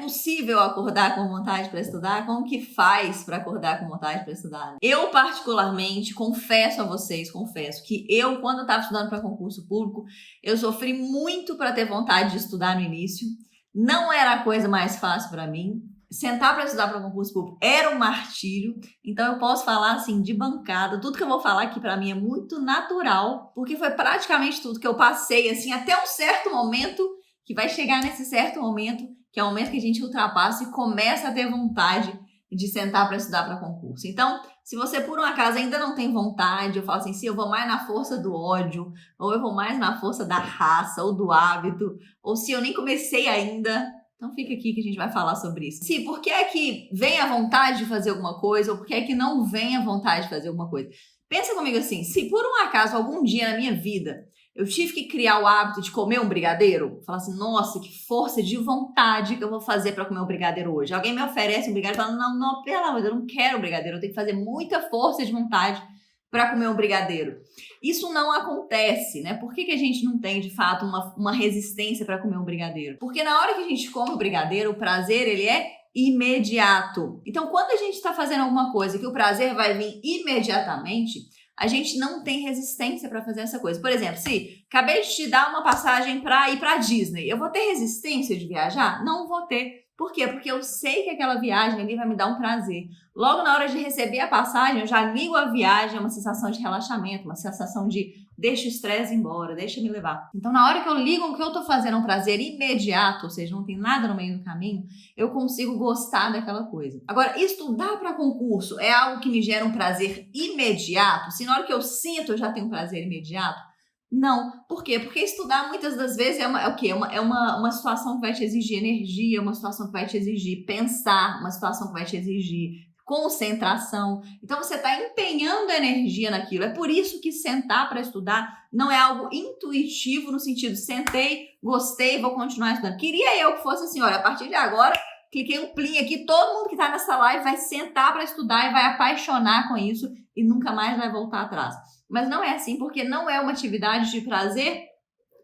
possível acordar com vontade para estudar? Como que faz para acordar com vontade para estudar? Eu, particularmente, confesso a vocês, que eu, quando eu estava estudando para concurso público, eu sofri muito para ter vontade de estudar no início. Não era a coisa mais fácil para mim. Sentar para estudar para concurso público era um martírio. Então eu posso falar assim de bancada. Tudo que eu vou falar aqui para mim é muito natural, porque foi praticamente tudo que eu passei assim até um certo momento, que vai chegar nesse certo momento, que é o momento que a gente ultrapassa e começa a ter vontade de sentar para estudar para concurso. Então, se você por um acaso ainda não tem vontade, eu falo assim, se eu vou mais na força do ódio, ou eu vou mais na força da raça, ou do hábito, ou se eu nem comecei ainda, então fica aqui que a gente vai falar sobre isso. Se por que é que vem a vontade de fazer alguma coisa, ou por que é que não vem a vontade de fazer alguma coisa? Pensa comigo assim, se por um acaso algum dia na minha vida eu tive que criar o hábito de comer um brigadeiro, falar assim, nossa, que força de vontade que eu vou fazer para comer um brigadeiro hoje. Alguém me oferece um brigadeiro, eu falo, não, pelo amor de Deus, eu não quero um brigadeiro, eu tenho que fazer muita força de vontade para comer um brigadeiro. Isso não acontece, né? Por que a gente não tem, de fato, uma resistência para comer um brigadeiro? Porque na hora que a gente come o brigadeiro, o prazer, ele é imediato. Então, quando a gente está fazendo alguma coisa que o prazer vai vir imediatamente, a gente não tem resistência para fazer essa coisa. Por exemplo, se acabei de te dar uma passagem para ir para Disney, eu vou ter resistência de viajar? Não vou ter. Por quê? Porque eu sei que aquela viagem ali vai me dar um prazer. Logo na hora de receber a passagem, eu já ligo a viagem, é uma sensação de relaxamento, uma sensação de deixa o estresse embora, deixa me levar. Então, na hora que eu ligo o que eu tô fazendo é um prazer imediato, ou seja, não tem nada no meio do caminho, eu consigo gostar daquela coisa. Agora, estudar para concurso é algo que me gera um prazer imediato? Se na hora que eu sinto eu já tenho um prazer imediato? Não. Por quê? Porque estudar muitas das vezes é o quê? É uma situação que vai te exigir energia, uma situação que vai te exigir pensar, uma situação que vai te exigir concentração. Então você está empenhando energia naquilo. É por isso que sentar para estudar não é algo intuitivo no sentido sentei, gostei, vou continuar estudando. Queria eu que fosse assim, olha, a partir de agora cliquei um plim aqui, todo mundo que está nessa live vai sentar para estudar e vai apaixonar com isso e nunca mais vai voltar atrás. Mas não é assim, porque não é uma atividade de prazer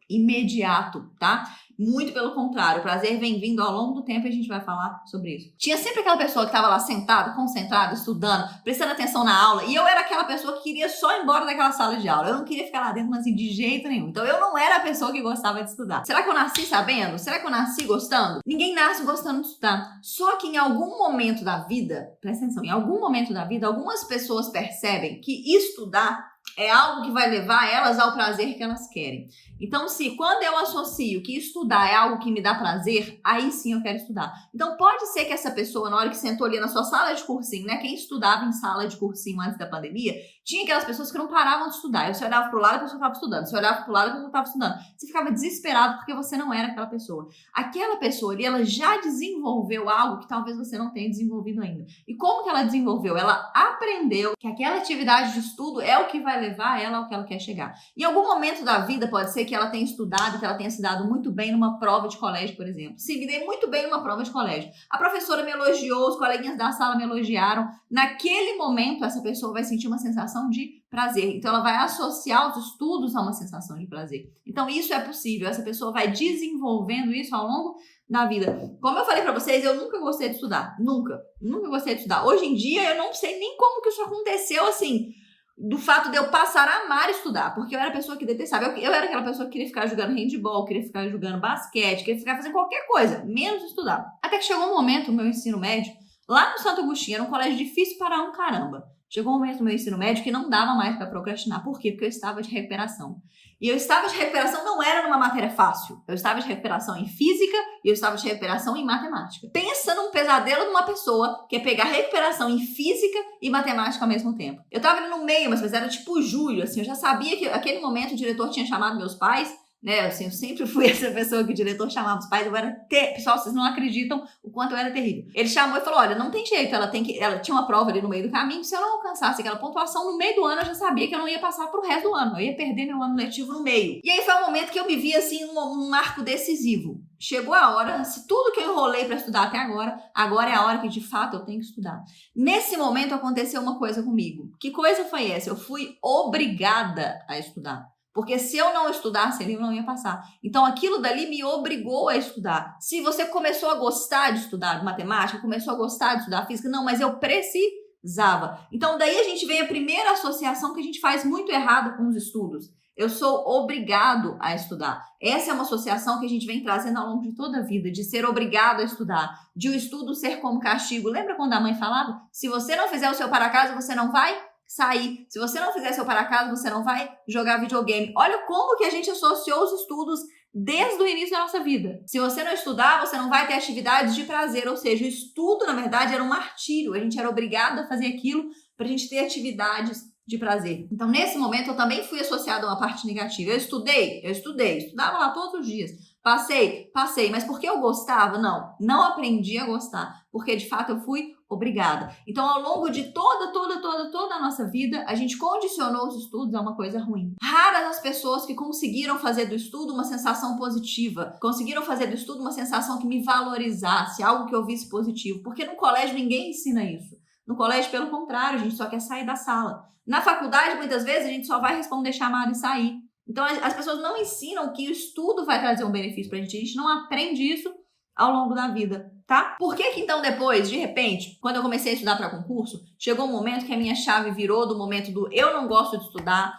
imediato, tá? Muito pelo contrário, o prazer vem vindo ao longo do tempo e a gente vai falar sobre isso. Tinha sempre aquela pessoa que estava lá sentada, concentrada, estudando, prestando atenção na aula, e eu era aquela pessoa que queria só ir embora daquela sala de aula. Eu não queria ficar lá dentro, mas assim, de jeito nenhum. Então eu não era a pessoa que gostava de estudar. Será que eu nasci sabendo? Será que eu nasci gostando? Ninguém nasce gostando de estudar. Só que em algum momento da vida, presta atenção, em algum momento da vida, algumas pessoas percebem que estudar é algo que vai levar elas ao prazer que elas querem. Então, se quando eu associo que estudar é algo que me dá prazer, aí sim eu quero estudar. Então, pode ser que essa pessoa, na hora que sentou ali na sua sala de cursinho, né? Quem estudava em sala de cursinho antes da pandemia, tinha aquelas pessoas que não paravam de estudar. Você olhava pro lado, a pessoa estava estudando. Você olhava pro lado, a pessoa estava estudando. Você ficava desesperado porque você não era aquela pessoa. Aquela pessoa ali, ela já desenvolveu algo que talvez você não tenha desenvolvido ainda. E como que ela desenvolveu? Ela aprendeu que aquela atividade de estudo é o que vai levar ela ao que ela quer chegar. Em algum momento da vida, pode ser que ela tenha estudado, que ela tenha se dado muito bem numa prova de colégio, por exemplo. Se me dei muito bem numa prova de colégio. A professora me elogiou, os coleguinhas da sala me elogiaram. Naquele momento, essa pessoa vai sentir uma sensação de prazer. Então, ela vai associar os estudos a uma sensação de prazer. Então, isso é possível. Essa pessoa vai desenvolvendo isso ao longo da vida. Como eu falei pra vocês, eu nunca gostei de estudar. Nunca gostei de estudar. Hoje em dia, eu não sei nem como que isso aconteceu, assim, do fato de eu passar a amar estudar, porque eu era a pessoa que detestava. Eu era aquela pessoa que queria ficar jogando handball, queria ficar jogando basquete, queria ficar fazendo qualquer coisa, menos estudar. Até que chegou um momento no meu ensino médio, lá no Santo Agostinho, era um colégio difícil para um caramba. Chegou um momento no meu ensino médio que não dava mais para procrastinar. Por quê? Porque eu estava de recuperação. E eu estava de recuperação não era numa matéria fácil. Eu estava de recuperação em física e eu estava de recuperação em matemática. Pensa num pesadelo de uma pessoa que é pegar recuperação em física e matemática ao mesmo tempo. Eu estava ali no meio, mas era tipo julho, assim, eu já sabia que naquele momento o diretor tinha chamado meus pais, né, assim, eu sempre fui essa pessoa que o diretor chamava os pais, eu era pessoal, vocês não acreditam o quanto eu era terrível. Ele chamou e falou, olha, não tem jeito, ela tinha uma prova ali no meio do caminho, se eu não alcançasse aquela pontuação no meio do ano, eu já sabia que eu não ia passar pro resto do ano, eu ia perder meu ano letivo no meio. E aí foi um momento que eu me vi, assim, num marco decisivo. Chegou a hora, se tudo que eu enrolei para estudar até agora é a hora que de fato eu tenho que estudar. Nesse momento aconteceu uma coisa comigo. Que coisa foi essa? Eu fui obrigada a estudar. Porque se eu não estudasse ali, eu não ia passar. Então, aquilo dali me obrigou a estudar. Se você começou a gostar de estudar matemática, começou a gostar de estudar física, não, mas eu precisava. Então, daí a gente vem a primeira associação que a gente faz muito errado com os estudos. Eu sou obrigado a estudar. Essa é uma associação que a gente vem trazendo ao longo de toda a vida, de ser obrigado a estudar, de o estudo ser como castigo. Lembra quando a mãe falava? Se você não fizer o seu para-casa, você não vai sair. Se você não fizer seu para-casa, você não vai jogar videogame. Olha como que a gente associou os estudos desde o início da nossa vida. Se você não estudar, você não vai ter atividades de prazer, ou seja, o estudo, na verdade, era um martírio. A gente era obrigado a fazer aquilo para a gente ter atividades de prazer. Então, nesse momento, eu também fui associada a uma parte negativa. Eu estudei, estudava lá todos os dias. Passei, mas porque eu gostava? Não aprendi a gostar, porque de fato eu fui obrigada. Então, ao longo de toda a nossa vida, a gente condicionou os estudos a uma coisa ruim. Raras as pessoas que conseguiram fazer do estudo uma sensação positiva, conseguiram fazer do estudo uma sensação que me valorizasse, algo que eu visse positivo, porque no colégio ninguém ensina isso. No colégio, pelo contrário, a gente só quer sair da sala. Na faculdade, muitas vezes, a gente só vai responder chamada e sair. Então, as pessoas não ensinam que o estudo vai trazer um benefício pra gente. A gente não aprende isso ao longo da vida, tá? Por que então depois, de repente, quando eu comecei a estudar para concurso, chegou um momento que a minha chave virou do momento do eu não gosto de estudar,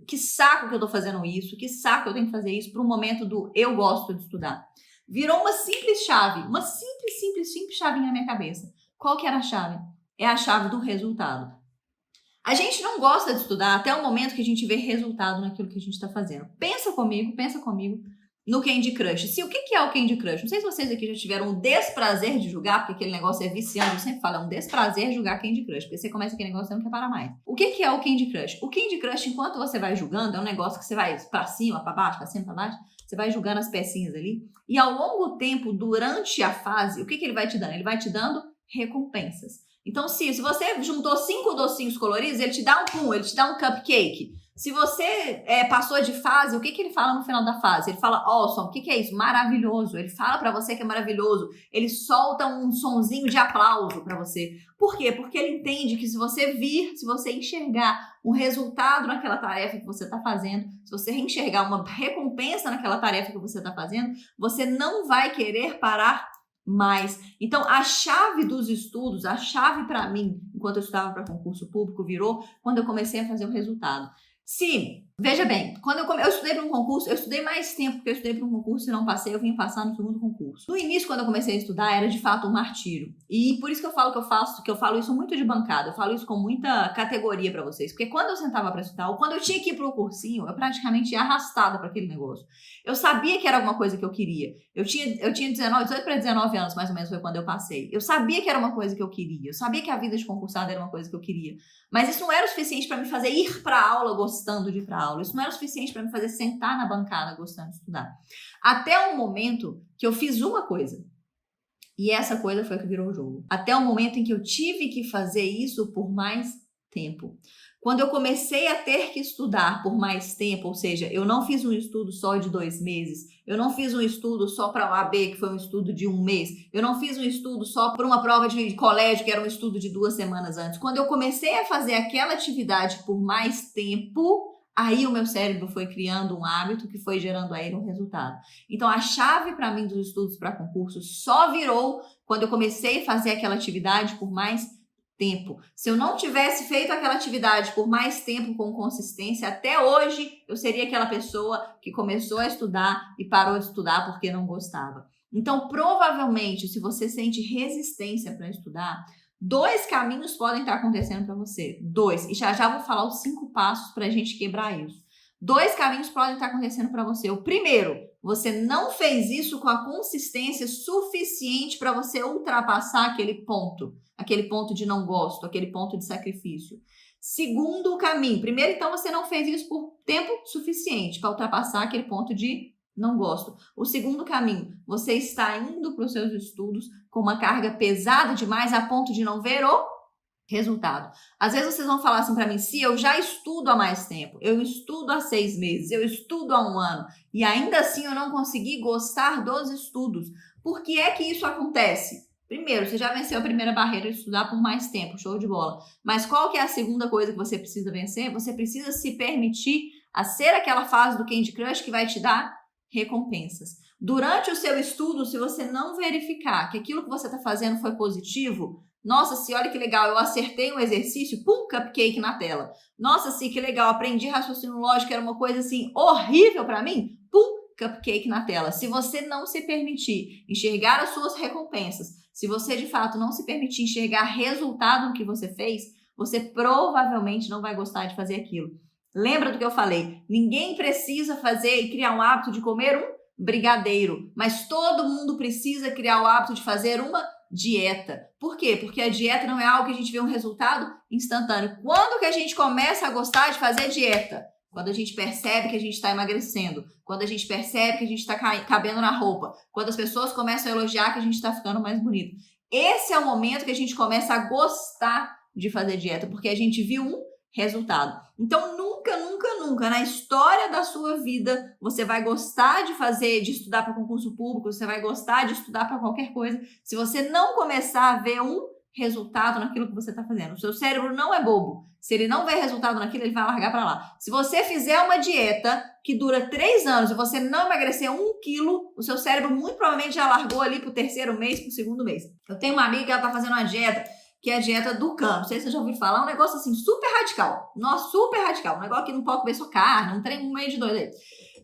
que saco que eu tô fazendo isso, que saco eu tenho que fazer isso, para o momento do eu gosto de estudar. Virou uma simples chave, uma simples chavinha na minha cabeça. Qual que era a chave? É a chave do resultado. A gente não gosta de estudar até o momento que a gente vê resultado naquilo que a gente está fazendo. Pensa comigo no Candy Crush. O que é o Candy Crush? Não sei se vocês aqui já tiveram o desprazer de jogar, porque aquele negócio é viciante. Eu sempre falo, é um desprazer jogar Candy Crush, porque você começa aquele negócio e você não quer parar mais. O que é o Candy Crush? O Candy Crush, enquanto você vai jogando, é um negócio que você vai pra cima, pra baixo, pra cima, pra baixo, você vai jogando as pecinhas ali, e ao longo do tempo, durante a fase, o que ele vai te dando? Ele vai te dando recompensas. Então, se você juntou 5 docinhos coloridos, ele te dá ele te dá um cupcake. Se você passou de fase, o que ele fala no final da fase? Ele fala awesome. O que é isso? Maravilhoso. Ele fala pra você que é maravilhoso. Ele solta um sonzinho de aplauso pra você. Por quê? Porque ele entende que se você enxergar um resultado naquela tarefa que você está fazendo, se você enxergar uma recompensa naquela tarefa que você está fazendo, você não vai querer parar mais. Então, a chave dos estudos, a chave para mim, enquanto eu estudava para concurso público, virou quando eu comecei a fazer o resultado. Veja bem, quando eu estudei para um concurso, eu estudei mais tempo porque eu estudei para um concurso e não passei, eu vim passar no segundo concurso. No início, quando eu comecei a estudar, era de fato um martírio. E por isso que eu falo que eu falo isso muito de bancada, eu falo isso com muita categoria para vocês. Porque quando eu sentava para estudar, ou quando eu tinha que ir para o cursinho, eu praticamente ia arrastada para aquele negócio. Eu sabia que era alguma coisa que eu queria. Eu tinha 18 para 19 anos, mais ou menos, foi quando eu passei. Eu sabia que era uma coisa que eu queria. Eu sabia que a vida de concursado era uma coisa que eu queria. Mas isso não era o suficiente para me fazer ir para a aula gostando de ir para a aula. Isso não era o suficiente para me fazer sentar na bancada gostando de estudar. Até o momento que eu fiz uma coisa. E essa coisa foi a que virou o jogo. Até o momento em que eu tive que fazer isso por mais tempo. Quando eu comecei a ter que estudar por mais tempo, ou seja, eu não fiz um estudo só de 2 meses, eu não fiz um estudo só para o AB, que foi um estudo de 1 mês, eu não fiz um estudo só para uma prova de colégio, que era um estudo de 2 semanas antes. Quando eu comecei a fazer aquela atividade por mais tempo, aí o meu cérebro foi criando um hábito que foi gerando a ele um resultado. Então, a chave para mim dos estudos para concurso só virou quando eu comecei a fazer aquela atividade por mais tempo. Se eu não tivesse feito aquela atividade por mais tempo com consistência, até hoje eu seria aquela pessoa que começou a estudar e parou de estudar porque não gostava. Então, provavelmente, se você sente resistência para estudar, 2 caminhos podem estar acontecendo para você. 2. E já vou falar os 5 passos para a gente quebrar isso. 2 caminhos podem estar acontecendo para você. O primeiro, você não fez isso com a consistência suficiente para você ultrapassar aquele ponto de não gosto, aquele ponto de sacrifício. Segundo caminho, primeiro, então, você não fez isso por tempo suficiente para ultrapassar aquele ponto de não gosto. O segundo caminho, você está indo para os seus estudos com uma carga pesada demais a ponto de não ver o resultado. Às vezes vocês vão falar assim para mim, se eu já estudo há mais tempo, eu estudo há 6 meses, eu estudo há 1 ano, e ainda assim eu não consegui gostar dos estudos. Por que é que isso acontece? Primeiro, você já venceu a primeira barreira de estudar por mais tempo, show de bola. Mas qual que é a segunda coisa que você precisa vencer? Você precisa se permitir a ser aquela fase do Candy Crush que vai te dar recompensas. Durante o seu estudo, se você não verificar que aquilo que você está fazendo foi positivo, nossa, se olha que legal, eu acertei um exercício, pum, cupcake na tela. Nossa, sim, que legal, aprendi raciocínio lógico, era uma coisa assim horrível para mim, pum, cupcake na tela. Se você não se permitir enxergar as suas recompensas, se você de fato não se permitir enxergar resultado no que você fez, você provavelmente não vai gostar de fazer aquilo. Lembra do que eu falei? Ninguém precisa fazer e criar um hábito de comer um brigadeiro, mas todo mundo precisa criar o hábito de fazer uma dieta. Por quê? Porque a dieta não é algo que a gente vê um resultado instantâneo. Quando que a gente começa a gostar de fazer dieta? Quando a gente percebe que a gente está emagrecendo, quando a gente percebe que a gente está cabendo na roupa, quando as pessoas começam a elogiar que a gente está ficando mais bonito. Esse é o momento que a gente começa a gostar de fazer dieta, porque a gente viu um resultado. Então, nunca, nunca, nunca na história da sua vida você vai gostar de estudar para concurso público, você vai gostar de estudar para qualquer coisa, se você não começar a ver um resultado naquilo que você está fazendo. O seu cérebro não é bobo. Se ele não vê resultado naquilo, ele vai largar para lá. Se você fizer uma dieta que dura 3 anos e você não emagrecer 1 quilo, o seu cérebro muito provavelmente já largou ali para o 3º mês, para o 2º mês. Eu tenho uma amiga que ela está fazendo uma dieta que é a dieta do Can. Não sei se você já ouviu falar, um negócio assim super radical. Nossa, super radical. Um negócio que não pode comer só carne, um trem meio de doido aí.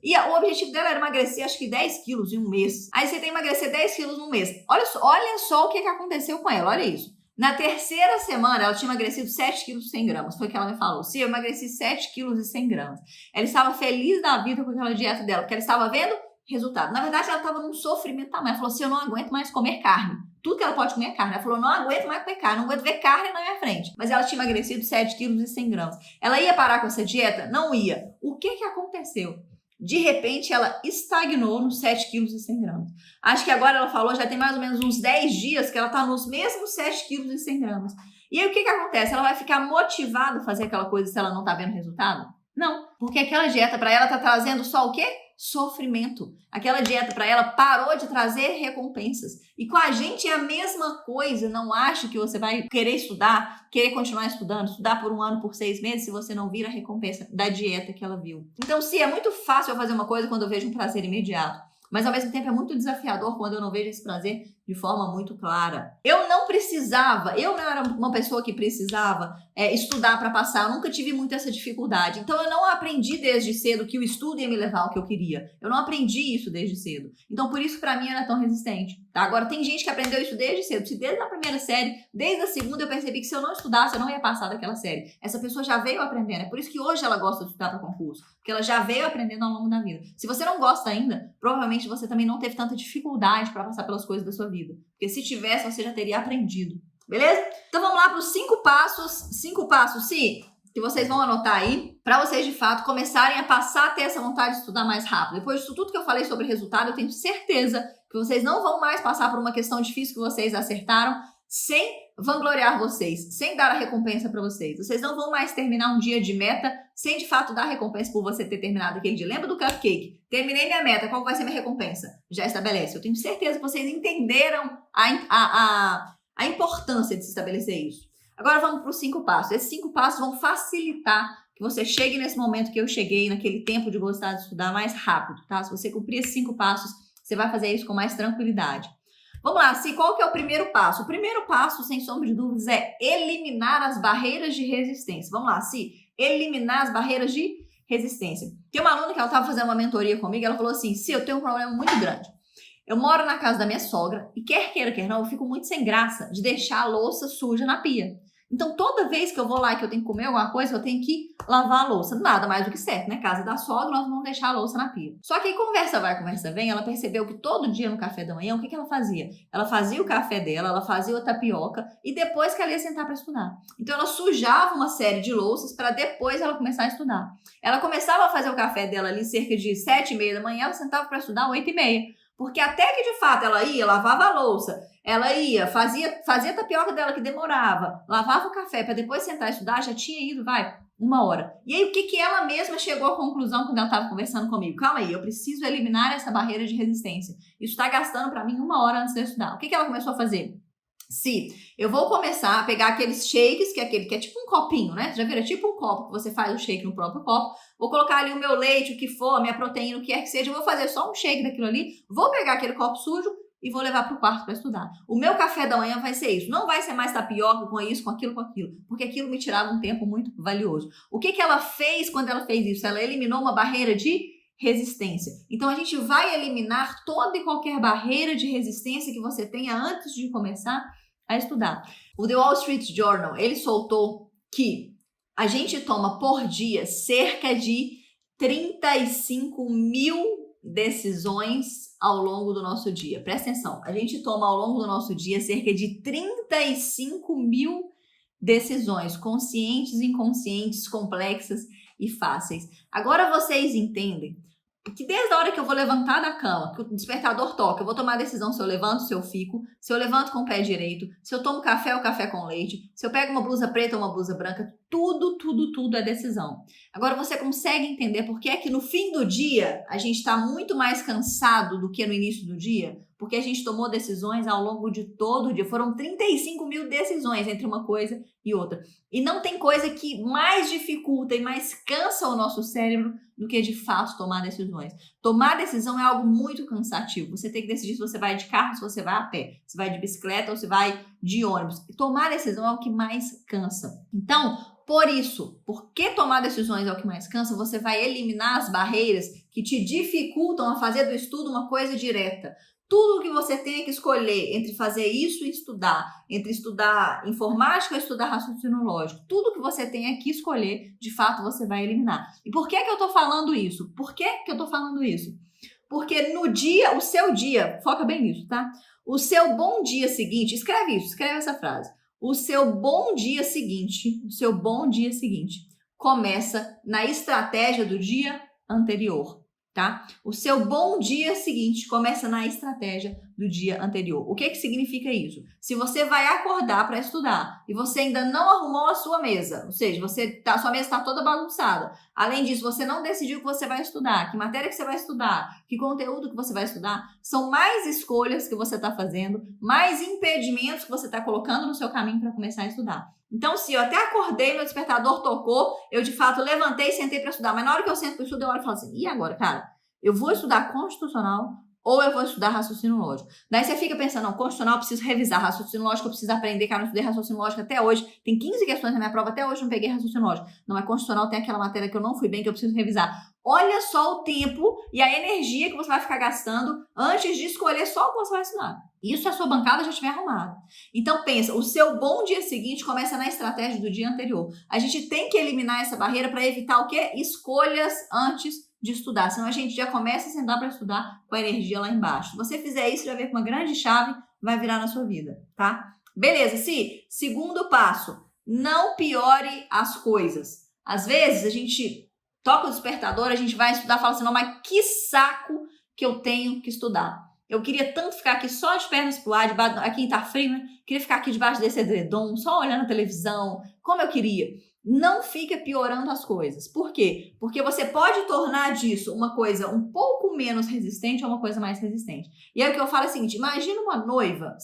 E o objetivo dela era emagrecer, acho que 10 quilos em um mês. Aí você tem que emagrecer 10 quilos num mês. Olha só o que aconteceu com ela, olha isso. Na 3ª semana, ela tinha emagrecido 7 quilos e 100 gramas. Foi o que ela me falou. Sim, eu emagreci 7 quilos e 100 gramas. Ela estava feliz da vida com aquela dieta dela, porque ela estava vendo resultado. Na verdade, ela estava num sofrimento tamanho. Ela falou assim, eu não aguento mais comer carne. Tudo que ela pode comer é carne. Ela falou, não aguento mais comer carne, não aguento ver carne na minha frente. Mas ela tinha emagrecido 7 quilos e 100 gramas. Ela ia parar com essa dieta? Não ia. O que aconteceu? De repente, ela estagnou nos 7 quilos e 100 gramas. Acho que agora ela falou, já tem mais ou menos uns 10 dias que ela está nos mesmos 7 quilos e 100 gramas. E aí, o que acontece? Ela vai ficar motivada a fazer aquela coisa se ela não está vendo resultado? Não, porque aquela dieta para ela está trazendo só o quê? Sofrimento. Aquela dieta para ela parou de trazer recompensas. E com a gente é a mesma coisa. Não acho que você vai querer estudar, querer continuar estudando, estudar por 1 ano, por 6 meses, se você não vira a recompensa da dieta que ela viu. Então, sim, é muito fácil eu fazer uma coisa quando eu vejo um prazer imediato. Mas, ao mesmo tempo, é muito desafiador quando eu não vejo esse prazer de forma muito clara. Eu não era uma pessoa que precisava estudar para passar. Eu nunca tive muito essa dificuldade. Então, eu não aprendi desde cedo que o estudo ia me levar ao que eu queria. Eu não aprendi isso desde cedo. Então, por isso, para mim, era tão resistente. Tá? Agora, tem gente que aprendeu isso desde cedo. Se desde a 1ª série, desde a 2ª, eu percebi que se eu não estudasse, eu não ia passar daquela série. Essa pessoa já veio aprendendo. É por isso que hoje ela gosta de estudar para concurso. Porque ela já veio aprendendo ao longo da vida. Se você não gosta ainda, provavelmente você também não teve tanta dificuldade para passar pelas coisas da sua vida. Porque se tivesse, você já teria aprendido. Beleza? Então vamos lá para os 5 passos. 5 passos, sim, que vocês vão anotar aí, para vocês de fato começarem a passar a ter essa vontade de estudar mais rápido. Depois disso tudo que eu falei sobre resultado, eu tenho certeza que vocês não vão mais passar por uma questão difícil que vocês acertaram sem vangloriar vocês, sem dar a recompensa para vocês. Vocês não vão mais terminar um dia de meta sem de fato dar recompensa por você ter terminado aquele dia. Lembra do cupcake? Terminei minha meta, qual vai ser minha recompensa? Já estabelece. Eu tenho certeza que vocês entenderam a importância de se estabelecer isso. Agora vamos para os 5 passos. Esses 5 passos vão facilitar que você chegue nesse momento que eu cheguei, naquele tempo de gostar de estudar mais rápido, tá? Se você cumprir esses 5 passos, você vai fazer isso com mais tranquilidade. Vamos lá, qual que é o primeiro passo? O primeiro passo, sem sombra de dúvidas, é eliminar as barreiras de resistência. Vamos lá, eliminar as barreiras de resistência. Tem uma aluna que ela estava fazendo uma mentoria comigo, ela falou assim, eu tenho um problema muito grande. Eu moro na casa da minha sogra e quer queira, quer não, eu fico muito sem graça de deixar a louça suja na pia. Então, toda vez que eu vou lá e que eu tenho que comer alguma coisa, eu tenho que lavar a louça. Nada mais do que certo, né? Casa da sogra, nós vamos deixar a louça na pia. Só que aí, conversa vai, conversa vem, ela percebeu que todo dia no café da manhã, o que ela fazia? Ela fazia o café dela, ela fazia a tapioca e depois que ela ia sentar para estudar. Então, ela sujava uma série de louças para depois ela começar a estudar. Ela começava a fazer o café dela ali cerca de 7h30 da manhã, ela sentava para estudar 8h30. Porque até que de fato ela ia, lavava a louça, ela ia, fazia a tapioca dela que demorava, lavava o café para depois sentar e estudar, já tinha ido, 1 hora. E aí o que ela mesma chegou à conclusão quando ela estava conversando comigo? Calma aí, eu preciso eliminar essa barreira de resistência. Isso está gastando para mim 1 hora antes de eu estudar. O que ela começou a fazer? Se eu vou começar a pegar aqueles shakes, que é aquele que é tipo um copinho, né? Já viram? É tipo um copo que você faz o shake no próprio copo. Vou colocar ali o meu leite, o que for, a minha proteína, o que quer que seja. Eu vou fazer só um shake daquilo ali. Vou pegar aquele copo sujo e vou levar para o quarto para estudar. O meu café da manhã vai ser isso. Não vai ser mais tapioca com isso, com aquilo, porque aquilo me tirava um tempo muito valioso. O que ela fez quando ela fez isso? Ela eliminou uma barreira de resistência. Então a gente vai eliminar toda e qualquer barreira de resistência que você tenha antes de começar a estudar. O The Wall Street Journal, ele soltou que a gente toma por dia cerca de 35 mil decisões ao longo do nosso dia. Presta atenção, a gente toma ao longo do nosso dia cerca de 35 mil decisões conscientes, inconscientes, complexas e fáceis. Agora vocês entendem que desde a hora que eu vou levantar da cama, que o despertador toca, eu vou tomar a decisão se eu levanto, se eu fico, se eu levanto com o pé direito, se eu tomo café ou café com leite, se eu pego uma blusa preta ou uma blusa branca, tudo é decisão. Agora você consegue entender por que é que no fim do dia a gente está muito mais cansado do que no início do dia? Porque a gente tomou decisões ao longo de todo o dia. Foram 35 mil decisões entre uma coisa e outra. E não tem coisa que mais dificulta e mais cansa o nosso cérebro do que de fato tomar decisões. Tomar decisão é algo muito cansativo. Você tem que decidir se você vai de carro, se você vai a pé, se vai de bicicleta ou se vai de ônibus. Tomar decisão é o que mais cansa. Então, por isso, porque tomar decisões é o que mais cansa, você vai eliminar as barreiras que te dificultam a fazer do estudo uma coisa direta. Tudo que você tem que escolher entre fazer isso e estudar, entre estudar informática ou estudar raciocínio lógico, tudo que você tem que escolher, de fato, você vai eliminar. E por que eu estou falando isso? Por que eu estou falando isso? Porque no dia, o seu dia, foca bem nisso, tá? O seu bom dia seguinte, escreve isso, escreve essa frase. O seu bom dia seguinte começa na estratégia do dia anterior. Tá? O seu bom dia seguinte começa na estratégia do dia anterior. O que significa isso? Se você vai acordar para estudar e você ainda não arrumou a sua mesa, ou seja, sua mesa está toda bagunçada. Além disso, você não decidiu o que você vai estudar, que matéria que você vai estudar, que conteúdo que você vai estudar, são mais escolhas que você está fazendo, mais impedimentos que você está colocando no seu caminho para começar a estudar. Então, se eu até acordei, meu despertador tocou, eu de fato levantei e sentei para estudar, mas na hora que eu sento para estudar, eu olho e falo assim, e agora, cara? Eu vou estudar constitucional ou eu vou estudar raciocínio lógico? Daí você fica pensando, não, constitucional eu preciso revisar, raciocínio lógico eu preciso aprender, cara, eu não estudei raciocínio lógico até hoje, tem 15 questões na minha prova, até hoje eu não peguei raciocínio lógico. Não, mas constitucional tem aquela matéria que eu não fui bem, que eu preciso revisar. Olha só o tempo e a energia que você vai ficar gastando antes de escolher só o que você vai estudar. Isso se a sua bancada já estiver arrumada. Então pensa, o seu bom dia seguinte começa na estratégia do dia anterior. A gente tem que eliminar essa barreira para evitar o quê? Escolhas antes de estudar, senão a gente já começa a sentar para estudar com a energia lá embaixo. Se você fizer isso, já vai ver que uma grande chave vai virar na sua vida, tá? Beleza, segundo passo, não piore as coisas. Às vezes a gente toca o despertador, a gente vai estudar e fala assim, não, mas que saco que eu tenho que estudar. Eu queria tanto ficar aqui só de pernas pro ar, aqui tá frio, né? Queria ficar aqui debaixo desse edredom, só olhando a televisão, como eu queria. Não fica piorando as coisas. Por quê? Porque você pode tornar disso uma coisa um pouco menos resistente ou uma coisa mais resistente. E aí o que eu falo é o seguinte, imagina uma noiva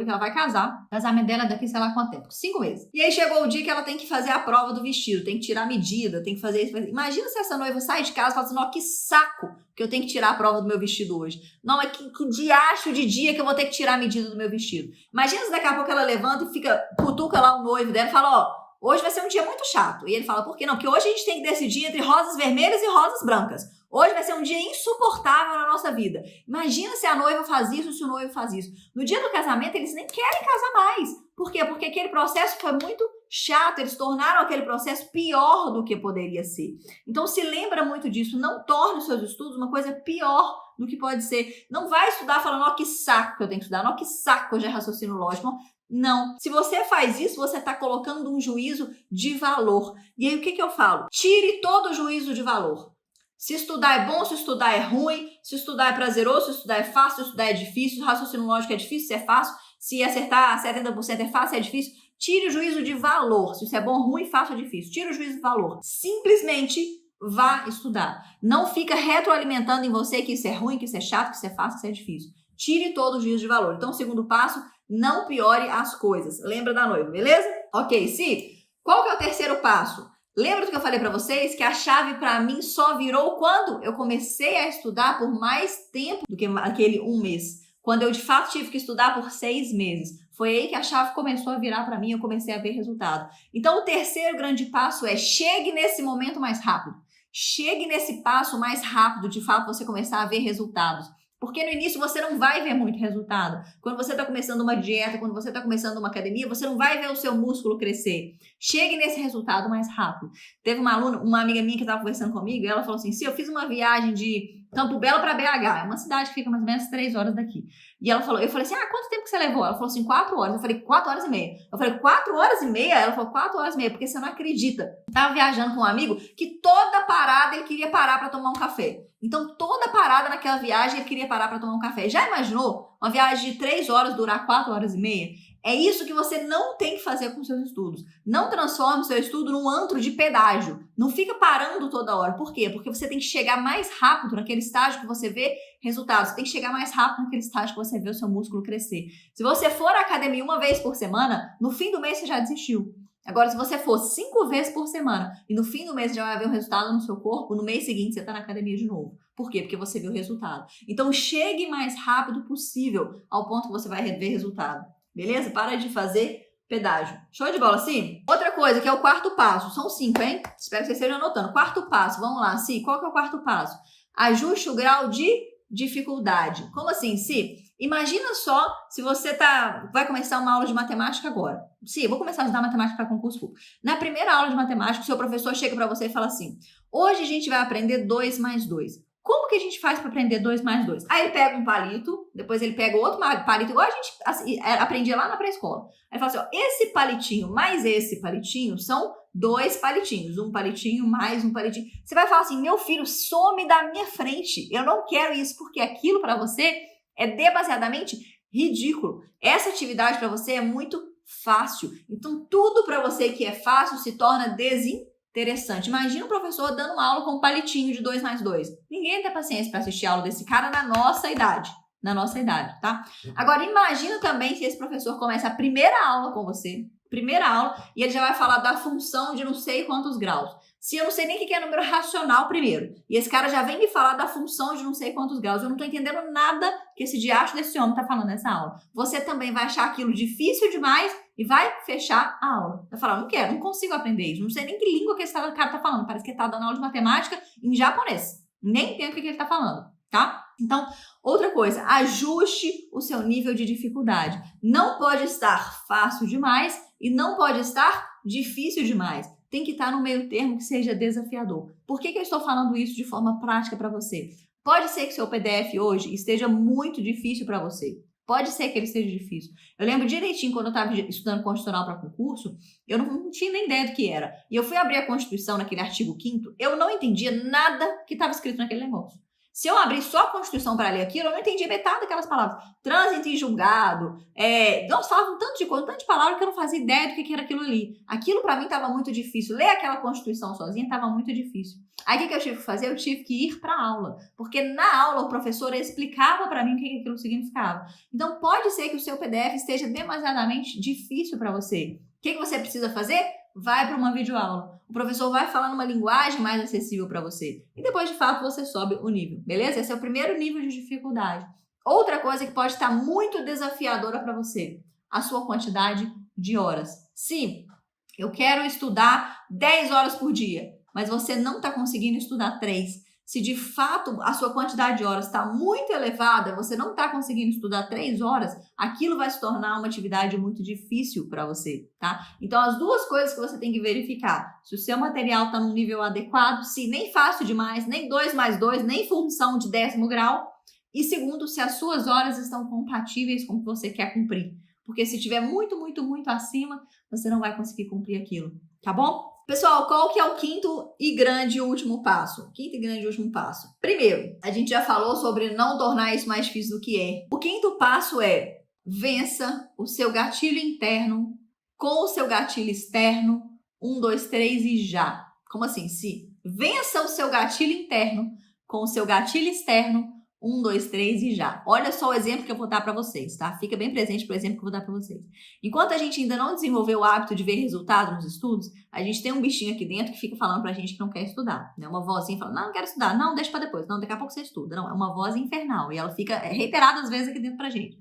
que ela vai casar, o casamento dela é daqui sei lá quanto tempo, 5 meses. E aí chegou o dia que ela tem que fazer a prova do vestido, tem que tirar a medida, tem que fazer isso. Imagina se essa noiva sai de casa e fala assim, não, que saco que eu tenho que tirar a prova do meu vestido hoje. Não, é que diacho de dia que eu vou ter que tirar a medida do meu vestido. Imagina se daqui a pouco ela levanta e cutuca lá o noivo dela e fala, ó, hoje vai ser um dia muito chato. E ele fala, por que não? Porque hoje a gente tem que decidir entre rosas vermelhas e rosas brancas. Hoje vai ser um dia insuportável na nossa vida. Imagina se a noiva faz isso, se o noivo faz isso. No dia do casamento, eles nem querem casar mais. Por quê? Porque aquele processo foi muito chato. Eles tornaram aquele processo pior do que poderia ser. Então, se lembra muito disso. Não torne os seus estudos uma coisa pior do que pode ser. Não vai estudar falando, ó, que saco que eu tenho que estudar. Ó, que saco que eu já raciocínio lógico. Não. Se você faz isso, você está colocando um juízo de valor. E aí, o que eu falo? Tire todo o juízo de valor. Se estudar é bom, se estudar é ruim, se estudar é prazeroso, se estudar é fácil, se estudar é difícil, se raciocínio lógico é difícil, se é fácil, se acertar 70% é fácil, é difícil. Tire o juízo de valor. Se isso é bom, ruim, fácil ou difícil. Tire o juízo de valor. Simplesmente vá estudar. Não fica retroalimentando em você que isso é ruim, que isso é chato, que isso é fácil, que isso é difícil. Tire todo o juízo de valor. Então, o segundo passo, Não piore as coisas. Lembra da noiva, beleza? Ok, Si, qual que é o terceiro passo? Lembra do que eu falei para vocês? Que a chave para mim só virou quando eu comecei a estudar por mais tempo do que aquele um mês. Quando eu de fato tive que estudar por 6 meses. Foi aí que a chave começou a virar para mim e eu comecei a ver resultado. Então o terceiro grande passo é chegue nesse momento mais rápido. Chegue nesse passo mais rápido, de fato, você começar a ver resultados. Porque no início você não vai ver muito resultado. Quando você está começando uma dieta, quando você está começando uma academia, você não vai ver o seu músculo crescer. Chegue nesse resultado mais rápido. Teve uma aluna, uma amiga minha que estava conversando comigo, e ela falou assim, eu fiz uma viagem de Campo Belo para BH, é uma cidade que fica mais ou menos 3 horas daqui. E ela falou, eu falei assim, quanto tempo que você levou? Ela falou assim, 4 horas. Eu falei, 4 horas e meia. Eu falei, 4 horas e meia? Ela falou, 4 horas e meia, porque você não acredita. Eu tava viajando com um amigo que toda parada ele queria parar para tomar um café. Então, toda parada naquela viagem ele queria parar para tomar um café. Já imaginou uma viagem de 3 horas durar 4 horas e meia? É isso que você não tem que fazer com seus estudos. Não transforme o seu estudo num antro de pedágio. Não fica parando toda hora. Por quê? Porque você tem que chegar mais rápido naquele estágio que você vê resultados. Você tem que chegar mais rápido naquele estágio que você vê o seu músculo crescer. Se você for à academia uma vez por semana, no fim do mês você já desistiu. Agora, se você for 5 vezes por semana e no fim do mês já vai ver o resultado no seu corpo, no mês seguinte você está na academia de novo. Por quê? Porque você viu o resultado. Então, chegue mais rápido possível ao ponto que você vai ver resultado. Beleza? Para de fazer pedágio. Show de bola, sim? Outra coisa, que é o quarto passo. São 5, hein? Espero que vocês estejam anotando. Quarto passo, vamos lá, Si. Qual que é o quarto passo? Ajuste o grau de dificuldade. Como assim, Si? Imagina só se você vai começar uma aula de matemática agora. Si, eu vou começar a estudar matemática para concurso público. Na primeira aula de matemática, o seu professor chega para você e fala assim, hoje a gente vai aprender 2 mais 2. Como que a gente faz para aprender 2 mais 2? Aí ele pega um palito, depois ele pega outro palito, igual a gente aprendia lá na pré-escola. Aí ele fala assim, ó, esse palitinho mais esse palitinho são 2 palitinhos. Um palitinho mais um palitinho. Você vai falar assim, meu filho, some da minha frente. Eu não quero isso, porque aquilo para você é demasiadamente ridículo. Essa atividade para você é muito fácil. Então, tudo para você que é fácil se torna desinteressante. Imagina um professor dando uma aula com um palitinho de 2 mais 2. Ninguém tem paciência para assistir a aula desse cara na nossa idade. Na nossa idade, tá? Agora, imagina também se esse professor começa a primeira aula com você, e ele já vai falar da função de não sei quantos graus. Se eu não sei nem o que é número racional primeiro, e esse cara já vem me falar da função de não sei quantos graus, eu não tô entendendo nada que esse diacho desse homem tá falando nessa aula. Você também vai achar aquilo difícil demais e vai fechar a aula. Vai falar, não quero, não consigo aprender isso, não sei nem que língua que esse cara tá falando, parece que ele tá dando aula de matemática em japonês. Nem entendo o que ele tá falando, tá? Então, outra coisa, ajuste o seu nível de dificuldade. Não pode estar fácil demais e não pode estar difícil demais. Tem que estar no meio termo que seja desafiador. Por que eu estou falando isso de forma prática para você? Pode ser que seu PDF hoje esteja muito difícil para você. Pode ser que ele seja difícil. Eu lembro direitinho, quando eu estava estudando Constitucional para concurso, eu não tinha nem ideia do que era. E eu fui abrir a Constituição naquele artigo 5º, eu não entendia nada que estava escrito naquele negócio. Se eu abrir só a Constituição para ler aquilo, eu não entendia metade daquelas palavras. Trânsito em julgado, nossa, falavam tanto de coisa, tanto de palavra que eu não fazia ideia do que era aquilo ali. Aquilo para mim estava muito difícil. Ler aquela Constituição sozinha estava muito difícil. Aí o que eu tive que fazer? Eu tive que ir para a aula. Porque na aula o professor explicava para mim o que aquilo significava. Então pode ser que o seu PDF esteja demasiadamente difícil para você. O que você precisa fazer? Vai para uma videoaula. O professor vai falar numa linguagem mais acessível para você. E depois, de fato, você sobe o nível, beleza? Esse é o primeiro nível de dificuldade. Outra coisa que pode estar muito desafiadora para você, a sua quantidade de horas. Se eu quero estudar 10 horas por dia, mas você não está conseguindo estudar 3. Se de fato a sua quantidade de horas está muito elevada, você não está conseguindo estudar 3 horas, aquilo vai se tornar uma atividade muito difícil para você, tá? Então, as duas coisas que você tem que verificar, se o seu material está num nível adequado, se nem fácil demais, nem 2 mais 2, nem função de 10º grau, e segundo, se as suas horas estão compatíveis com o que você quer cumprir. Porque se tiver muito, muito, muito acima, você não vai conseguir cumprir aquilo, tá bom? Pessoal, qual que é o quinto e grande último passo? Quinto e grande último passo. Primeiro, a gente já falou sobre não tornar isso mais difícil do que é. O quinto passo é vença o seu gatilho interno com o seu gatilho externo. 1, 2, 3 e já. Como assim? Se vença o seu gatilho interno com o seu gatilho externo 1, 2, 3 e já. Olha só o exemplo que eu vou dar para vocês, tá? Fica bem presente pro exemplo que eu vou dar para vocês. Enquanto a gente ainda não desenvolveu o hábito de ver resultado nos estudos, a gente tem um bichinho aqui dentro que fica falando pra gente que não quer estudar, né? Uma vozinha falando, não quero estudar, não, deixa para depois, não, daqui a pouco você estuda. Não, é uma voz infernal e ela fica reiterada às vezes aqui dentro pra gente.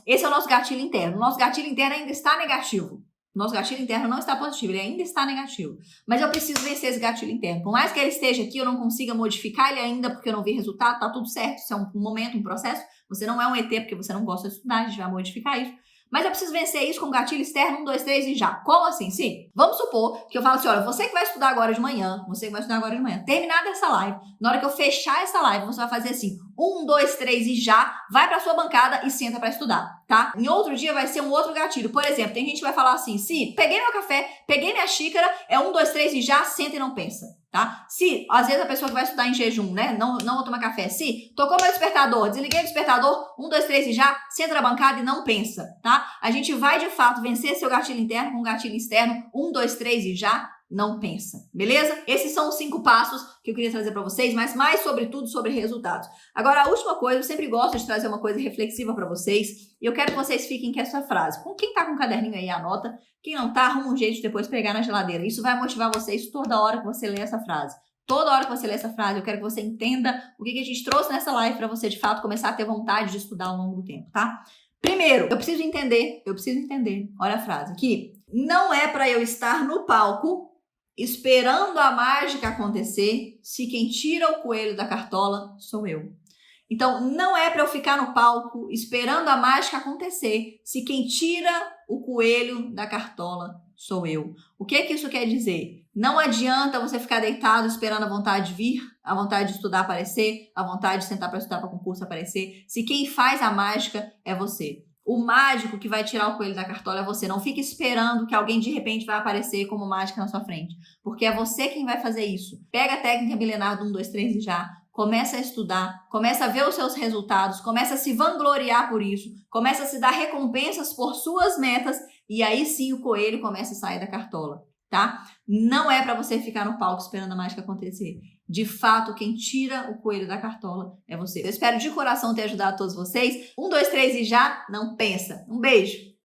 Esse é o nosso gatilho interno. O nosso gatilho interno ainda está negativo. Nosso gatilho interno não está positivo, ele ainda está negativo. Mas eu preciso vencer esse gatilho interno. Por mais que ele esteja aqui, eu não consiga modificar ele ainda porque eu não vi resultado, tá tudo certo. Isso é um momento, um processo. Você não é um ET porque você não gosta de estudar, a gente vai modificar isso. Mas eu preciso vencer isso com gatilho externo, 1, 2, 3 e já. Como assim? Sim. Vamos supor que eu falo assim, olha, você que vai estudar agora de manhã, terminada essa live, na hora que eu fechar essa live, você vai fazer assim, 1, 2, 3 e já, vai pra sua bancada e senta pra estudar, tá? Em outro dia vai ser um outro gatilho. Por exemplo, tem gente que vai falar assim, se peguei meu café, peguei minha xícara, é 1, 2, 3 e já, senta e não pensa. Tá? Se, às vezes a pessoa que vai estudar em jejum, né? Não vou tomar café. Se tocou meu despertador, desliguei o despertador, 1, 2, 3 e já, senta na bancada e não pensa, tá? A gente vai, de fato, vencer seu gatilho interno com gatilho externo, 1, 2, 3 e já, não pensa, beleza? Esses são os 5 passos que eu queria trazer para vocês, mas mais sobretudo sobre resultados. Agora, a última coisa, eu sempre gosto de trazer uma coisa reflexiva para vocês, e eu quero que vocês fiquem com essa frase. Com quem tá com o caderninho aí, anota. Quem não tá, arruma um jeito de depois pegar na geladeira. Isso vai motivar vocês toda hora que você lê essa frase. Toda hora que você lê essa frase, eu quero que você entenda o que a gente trouxe nessa live para você, de fato, começar a ter vontade de estudar ao longo do tempo, tá? Primeiro, eu preciso entender, olha a frase aqui, não é para eu estar no palco esperando a mágica acontecer se quem tira o coelho da cartola sou eu. Então, não é para eu ficar no palco esperando a mágica acontecer se quem tira o coelho da cartola sou eu. O que isso quer dizer? Não adianta você ficar deitado esperando a vontade de vir, a vontade de estudar aparecer, a vontade de sentar para estudar para concurso aparecer, se quem faz a mágica é você. O mágico que vai tirar o coelho da cartola é você. Não fique esperando que alguém de repente vai aparecer como mágica na sua frente, porque é você quem vai fazer isso. Pega a técnica milenar do 1, 2, 3 e já. Começa a estudar, começa a ver os seus resultados, começa a se vangloriar por isso, começa a se dar recompensas por suas metas e aí sim o coelho começa a sair da cartola, tá? Não é para você ficar no palco esperando a mágica acontecer. De fato, quem tira o coelho da cartola é você. Eu espero de coração ter ajudado todos vocês. 1, 2, 3 e já, não pensa. Um beijo!